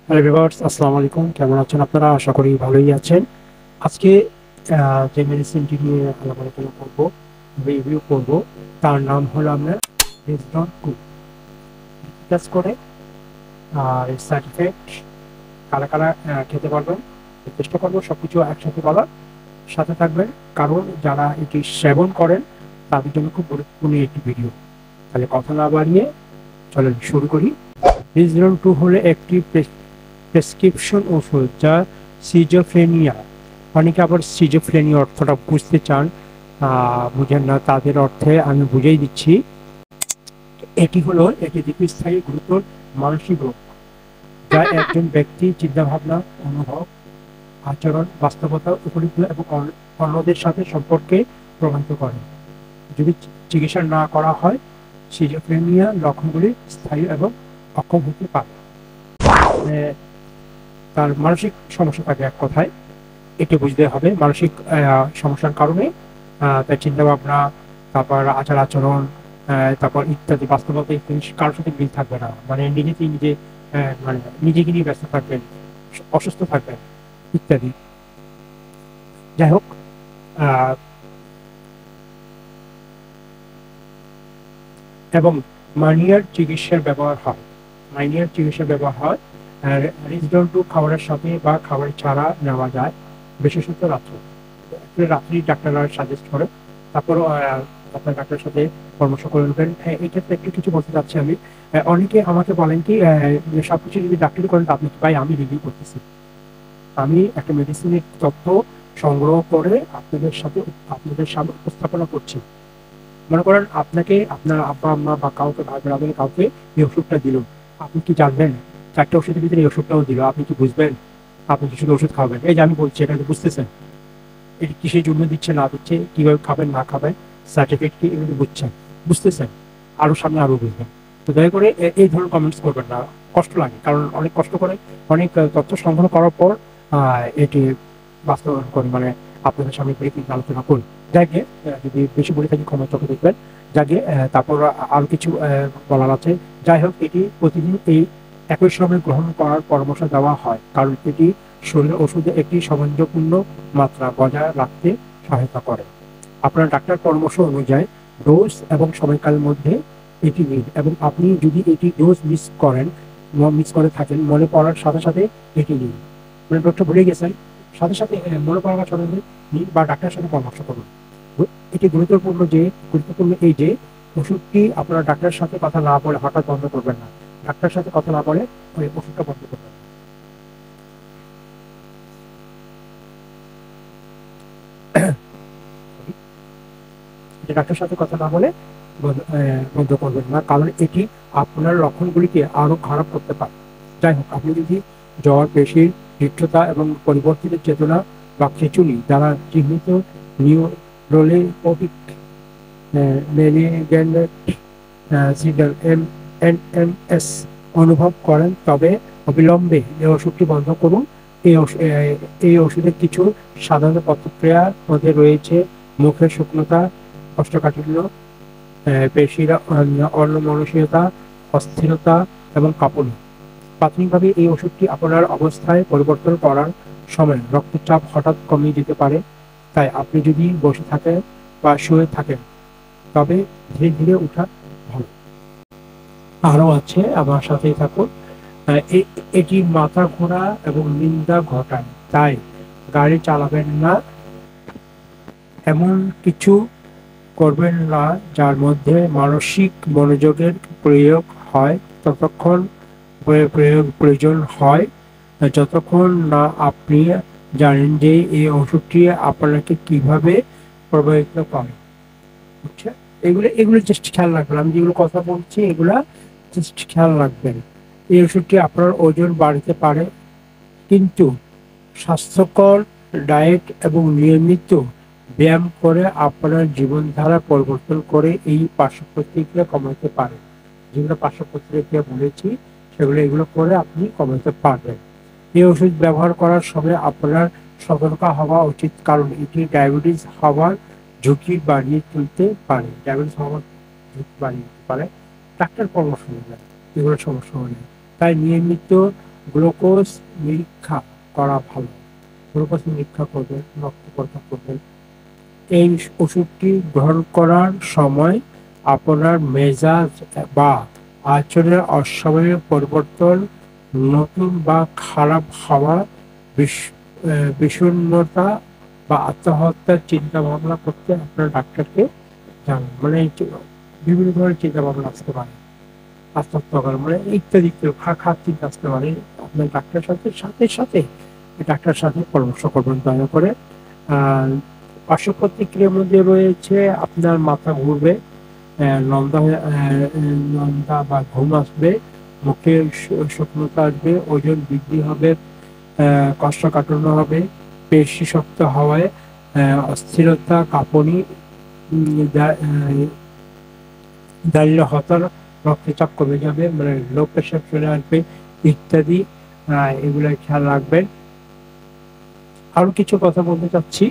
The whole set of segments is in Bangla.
হ্যালো ভিউয়ার্স, আসসালামু আলাইকুম। কেমন আছেন আপনারা? আশা করি ভালোই আছেন। আজকে যে মেডিসিনটি নিয়ে আলাপ আলোচনা করব, রিভিউ করব, তার নাম হলো আমরা রেজডন 2। কাজ করে আর এর সাইড ইফেক্ট কারা কারা খেতে পারবেন চেষ্টা করবো সবকিছু একসাথে বলার। সাথে থাকবেন, কারণ যারা এটি সেবন করেন তাদের জন্য খুব গুরুত্বপূর্ণ একটি ভিডিও। তাহলে কথা না বাড়িয়ে চলেন শুরু করি। রেজডন 2 হলো একটি প্রেসক্রিপশন ওষুধ যা সিজোফ্রেনিয়া, অনেকে আবার সিজোফ্রেনিয়া অর্থটা বুঝতে চান, বুঝেন না, তাদের অর্থে আমি বুঝিয়ে দিচ্ছি। এটি হলো একটি দীর্ঘস্থায়ী গুরুতর মানসিক রোগ যা একজন ব্যক্তির চিন্তাভাবনা, অনুভব, আচরণ, বাস্তবতা, উপলব্ধি এবং অন্যদের সাথে সম্পর্কে প্রভাবিত করে। যদি চিকিৎসা না করা হয়, সিজোফ্রেনিয়া লক্ষণগুলি স্থায়ী এবং অক্ষম হতে পারে। তার মানসিক সমস্যা থাকে এক কথায়, একটু বুঝতে হবে। মানসিক সমস্যার কারণে তার চিন্তাভাবনা, তারপর আচার আচরণ, তারপর ইত্যাদি বাস্তবতা ইত্যাদি কারোর সাথে মিল থাকবে না। মানে নিজেকেই নিজে মানে নিজেকে নিয়ে ব্যস্ত থাকবেন, অসুস্থ থাকবেন ইত্যাদি। যাই হোক, এবং মানিয়ার চিকিৎসার ব্যবহার হয়। মাইনিয়ার চিকিৎসার ব্যবহার হয়। রিজডন 2 খাবারের সাথে বা খাবার ছাড়া নেওয়া যায়, বিশেষত রাত্রে। রাত্রি ডাক্তাররা সাজেস্ট করে। তারপরও আপনার ডাক্তারের সাথে পরামর্শ করে নেবেন। হ্যাঁ, এই ক্ষেত্রে একটু কিছু বলতে চাচ্ছি আমি। অনেকে আমাকে বলেন কি, সবকিছু যদি ডাক্তারি করেন আপনি কি? ভাই, আমি রিভিউ করতেছি। আমি একটা মেডিসিনের তথ্য সংগ্রহ করে আপনাদের সামনে উপস্থাপনা করছি। মনে করেন আপনাকে আপনার আব্বা আম্মা বা কাউকে ভাই ব্রাদার কাউকে এই ওষুধটা দিল, আপনি কি জানবেন 4টা ওষুধের ভিতরে এই ওষুধটাও দিল? আপনি কি বুঝবেন? আপনি কি শুধু ওষুধ খাবেন? এই যে আমি বলছি, এটা তো বুঝতেছেন এটি কিসের জন্য দিচ্ছে না দিচ্ছে, কিভাবে খাবেন না খাবেন, সার্টিফিকেট কি, এগুলো বুঝছেন, বুঝতেছেন। আরো সামনে আরো বুঝবেন। তো দয়া করে এই ধরনের কমেন্টস করবেন না। কষ্ট লাগে, কারণ অনেক কষ্ট করে অনেক তথ্য সংগ্রহ করার পর এটি বাস্তবায়ন করি, মানে আপনাদের সামনে ব্রিফিং আলোচনা করি। যাকে যদি বেশি বলে থাকি ক্ষমা চোখে দেখবেন। যাকে তারপর আরো কিছু বলার আছে। যাই হোক, এটি প্রতিদিন এই একই সময় গ্রহণ করার পরামর্শ দেওয়া হয়, কারণ এটি শরীরের ওষুধে একটি সামঞ্জস্যপূর্ণ মাত্রা বজায় রাখতে সহায়তা করে। আপনার ডাক্তার পরামর্শ অনুযায়ী ডোজ এবং সময়কালের মধ্যে এটি নিন, এবং আপনি যদি এটি ডোজ মিস করে থাকেন, মনে পড়ার সাথে সাথে এটি নিন। মানে ডক্টর ভুলে গেছেন, সাথে সাথে মনে পড়ার সাথে সাথে নিন বা ডাক্তারের সাথে পরামর্শ করুন। এটি গুরুত্বপূর্ণ এই যে ওষুধটি আপনার ডাক্তারের সাথে কথা না বলে হঠাৎ বন্ধ করবেন না। ডাক্তারের সাথে কথা না বলে ওই ওষুধটা বন্ধ করবেন না। ডাক্তারের সাথে কথা না বলে বন্ধ করবেন না, কারণ এটি আপনার লক্ষণগুলিকে আরো খারাপ করতে পারে। যাই হোক, আপনি যদি জ্বর, পেশির হৃদ্রতা এবং পরিবর্তিত চেতনা বা খিঁচুনি দ্বারা চিহ্নিত নিউরোলেটিক সিগন্যাল NMS অনুভব করেন, তবে অবিলম্বে এই ওষুধটি বন্ধ করুন। এই ওষুধের কিছু সাধারণ প্রতিক্রিয়ার মধ্যে রয়েছে মুখের শুকনোতা, কোষ্ঠকাঠিন্য, পেশির অন্যমনস্কতা, অস্থিরতা এবং কাঁপুনি। প্রাথমিকভাবে এই ওষুধটি আপনার অবস্থায় পরিবর্তন করার সময় রক্তচাপ হঠাৎ কমে যেতে পারে। তাই আপনি যদি বসে থাকেন বা শুয়ে থাকেন, তবে ধীরে ধীরে উঠা ভালো। আরও আছে, আমার সাথেই থাকুন। এটি মাথা ঘোরা এবং নিন্দা ঘটায়, তাই গাড়ি চালাবেন না, এমন কিছু করবেন না যার মধ্যে মানসিক মনোযোগের প্রয়োগ হয় ততক্ষণ প্রয়োজন হয়, যতক্ষণ না আপনি জানেন যে এই ওষুধটি আপনাকে কিভাবে প্রভাবিত করে। বুঝছেন? এগুলো জাস্ট খেয়াল রাখবেন। আমি যেগুলো কথা বলছি এগুলা জাস্ট খেয়াল রাখবেন। এই ওষুধটি আপনার ওজন বাড়াতে পারে, কিন্তু স্বাস্থ্যকর ডায়েট এবং নিয়মিত ব্যায়াম করে আপনার জীবনধারা পরিবর্তন করে এই পার্শ্ব প্রতিক্রিয়া কমাতে পারে। যেগুলো পার্শ্ব প্রতিক্রিয়া বলেছি এগুলো করে আপনি কমাতে পারবেন। এই ওষুধ ব্যবহার করার সময় আপনার সতর্ক হওয়া উচিত, কারণ এটি ডায়াবেটিস হওয়ার ঝুঁকি বাড়িয়ে তুলতে পারে। ডায়াবেটিস হওয়ার ঝুঁকি বাড়িয়ে দিতে পারে। ডাক্তার পরামর্শ নেবেন এগুলো সমস্যা হলে। তাই নিয়মিত গ্লুকোজ নিরীক্ষা করা ভালো। গ্লুকোজ নিরীক্ষা করবেন, রক্ত পরীক্ষা করবেন। এই ওষুধটি গ্রহণ করার সময় আপনার মেজাজ বা আচরণের অস্বাভাবিক পরিবর্তন, নতুন বা খারাপ হওয়া, বিষণ্ণতা বা আত্মহত্যার চিন্তা ভাবনা করতে আপনার ডাক্তারকে জানান। মানে বিভিন্ন ধরনের চিন্তা ভাবনা আসতে পারে, আত্মহত্যা করা মানে ইত্যাদি খারাপ চিন্তা আসতে পারে। আপনার ডাক্তারের সাথে সাথে সাথে ডাক্তারের সাথে পরামর্শ করবেন দয়া করে। পার্শ্ব প্রতিক্রিয়ার মধ্যে রয়েছে আপনার মাথা ঘুরবে, নন্দা বা ঘুম আসবে, মুখে শুকনোতা আসবে, ওজন বৃদ্ধি হবে, কোষ্ঠকাঠিন্য হবে, পেশি শক্ত হওয়ায় অস্থিরতা, কাঁপুনি, দাঁড়িয়ে হতার, রক্তচাপ কমে যাবে, মানে লো প্রেশার চলে আসবে ইত্যাদি। এগুলো খেয়াল রাখবেন। আরো কিছু কথা বলতে চাচ্ছি।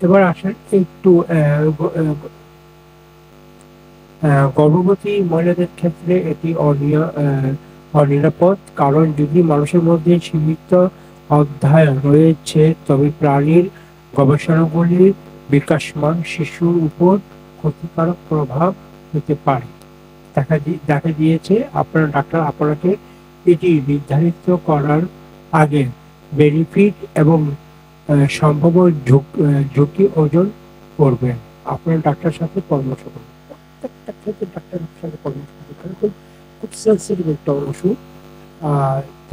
এবার আসেন একটু গর্ভবতী মহিলাদের ক্ষেত্রে এটি অনিরাপদ, কারণ যদি মানুষের মধ্যে সীমিত অধ্যয়ন রয়েছে তবে প্রাণীর গবেষণাগুলির বিকাশমান শিশুর উপর ক্ষতিকারক প্রভাব হতে পারে। দেখা দিয়েছে আপনার ডাক্তার আপনাকে এটি নির্ধারিত করার আগে বেনিফিট এবং সম্ভাব্য ঝুঁকি ওজন করবেন। আপনার ডাক্তারের সাথে পরামর্শ করবেন। প্রত্যেকটা ক্ষেত্রে ডাক্তারের সাথে পরামর্শ করবেন, খুব সেন্সিটিভ একটা ওষুধ।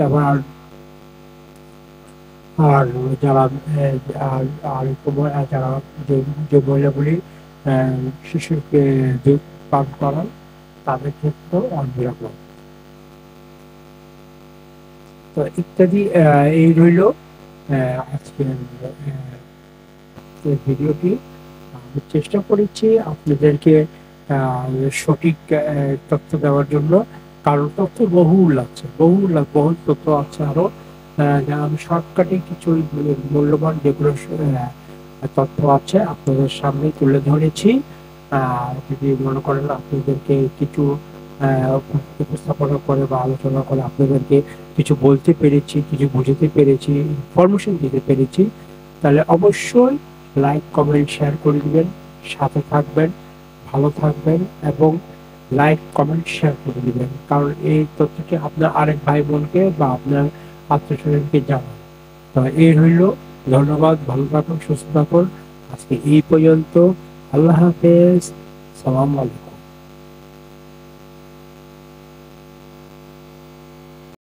আবার আর যারা যারা যে মহিলাগুলি শিশুকে দুধ পান করান তাদের ক্ষেত্রেও অনিরাপদ। তো ইত্যাদি। এই রইল আজকের ভিডিওটি। আমি চেষ্টা করেছি আপনাদেরকে সঠিক তথ্য দেওয়ার জন্য, কারণ তথ্য বহুল তথ্য আছে আরো। আমি শর্টকাটে কিছু মূল্যবান যেগুলো তথ্য আছে আপনাদের সামনে তুলে ধরেছি। যদি মনে করেন আপনাদেরকে কিছু উপস্থাপনা করে বা আলোচনা করে আপনাদেরকে কিছু বলতে পেরেছি, কিছু বুঝতে পেরেছি, ইনফরমেশন দিতে পেরেছি, তাহলে অবশ্যই লাইক, কমেন্ট, শেয়ার করে দিবেন। সাথে থাকবেন, ভালো থাকবেন এবং লাইক, কমেন্ট, শেয়ার করে দিবেন, কারণ এই তথ্যটি আপনার আরেক ভাই বোনকে বা আপনার আত্মীয়স্বজনকে জানান। তো এই রইল। ধন্যবাদ। ভালো থাকুন, সুস্থ থাকুন। আজকে এই পর্যন্ত। আল্লাহ হাফেজ। সালাম আলাইকুম।